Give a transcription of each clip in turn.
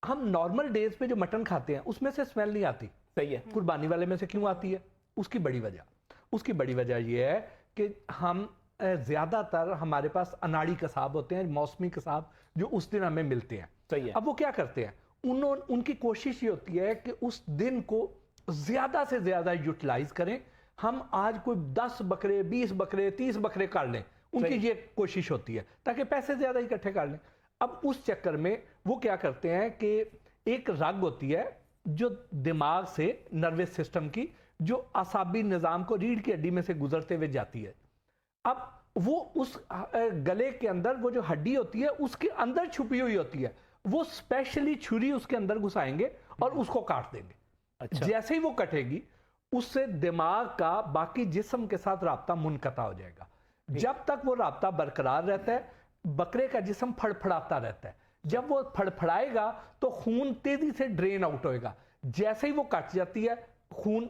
ہم normal days پہ جو مٹن کھاتے ہیں اس میں سے اسمیل نہیں آتی. صحیح ہے. قربانی والے میں سے کیوں آتی ہے؟ اس کی بڑی وجہ یہ ہے کہ ہم زیادہ تر ہمارے پاس اناڑی قصاب ہوتے ہیں, موسمی قصاب جو اس دن ہمیں ملتے ہیں. صحیح ہے. اب وہ کیا کرتے ہیں, ان کی کوشش یہ ہوتی ہے کہ اس دن کو زیادہ سے زیادہ یوٹیلائز کریں. ہم آج کوئی 10 بکرے 20 بکرے 30 بکرے کر لیں, ان کی یہ کوشش ہوتی ہے تاکہ پیسے زیادہ اکٹھے کر لیں. اب اس چکر میں وہ کیا کرتے ہیں کہ ایک رگ ہوتی ہے جو دماغ سے نروس سسٹم کی, جو اعصابی نظام کو ریڑھ کی ہڈی میں سے گزرتے ہوئے جاتی ہے. اب وہ اس گلے کے اندر وہ جو ہڈی ہوتی ہے اس کے اندر چھپی ہوئی ہوتی ہے, وہ اسپیشلی چھری اس کے اندر گھسائیں گے اور اس کو کاٹ دیں گے. اچھا. جیسے ہی وہ کٹے گی اس سے دماغ کا باقی جسم کے ساتھ رابطہ منقطع ہو جائے گا. جب تک وہ رابطہ برقرار رہتا ہے بکرے کا جسم پھڑپھڑاتا رہتا ہے. جب وہ پھڑپھڑائے گا تو خون تیزی سے ڈرین آؤٹ ہوئے گا. جیسے ہی وہ کٹ جاتی ہے خون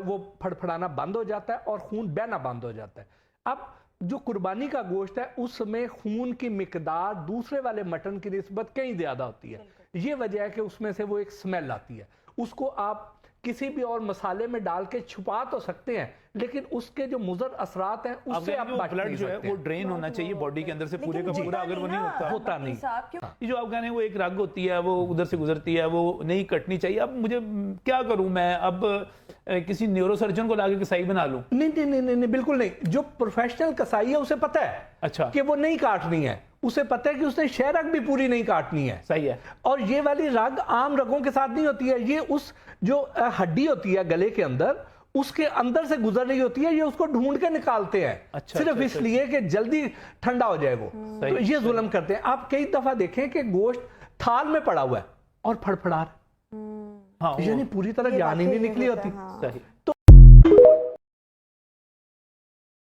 وہ پھڑپھڑانا بند ہو جاتا ہے اور خون بہنا بند ہو جاتا ہے. اب جو قربانی کا گوشت ہے اس میں خون کی مقدار دوسرے والے مٹن کی نسبت کہیں زیادہ ہوتی ہے. یہ وجہ ہے کہ اس میں سے وہ ایک سمیل آتی ہے. اس کو آپ کسی بھی اور مسالے میں ڈال کے چھپا تو سکتے ہیں لیکن اس کے جو مضر اثرات ہیں اس سے آپ بچ نہیں جو ہے سکتے. وہ ڈرین ہونا چاہیے باڈی کے اندر سے پورے کا پورا, اگر وہ نہیں ہوتا نہیں. یہ جو آپ کہہ رہے ہیں وہ ایک رگ ہوتی ہے وہ ادھر سے گزرتی ہے, وہ نہیں کٹنی چاہیے. اب مجھے کیا کروں میں, اب کسی نیورو سرجن کو لا کے کسائی بنا لوں؟ نہیں بالکل نہیں. جو پروفیشنل کسائی ہے اسے پتہ ہے اچھا کہ وہ نہیں کاٹنی ہے, اسے پتہ ہے کہ اس نے شہ رگ بھی پوری نہیں کاٹنی ہے. صحیح ہے. اور یہ والی رگ عام رگوں کے ساتھ نہیں ہوتی ہے, یہ اس جو ہڈی ہوتی ہے گلے کے اندر اس کے اندر سے گزر رہی ہوتی ہے, یہ اس کو ڈھونڈ کے نکالتے ہیں. صرف اس لیے کہ جلدی ٹھنڈا ہو جائے وہ. تو یہ ظلم کرتے ہیں. آپ کئی دفعہ دیکھیں کہ گوشت تھال میں پڑا ہوا ہے اور پھڑپھڑا رہا ہے, یعنی پوری طرح جان ہی نہیں نکلی ہوتی. صحیح. تو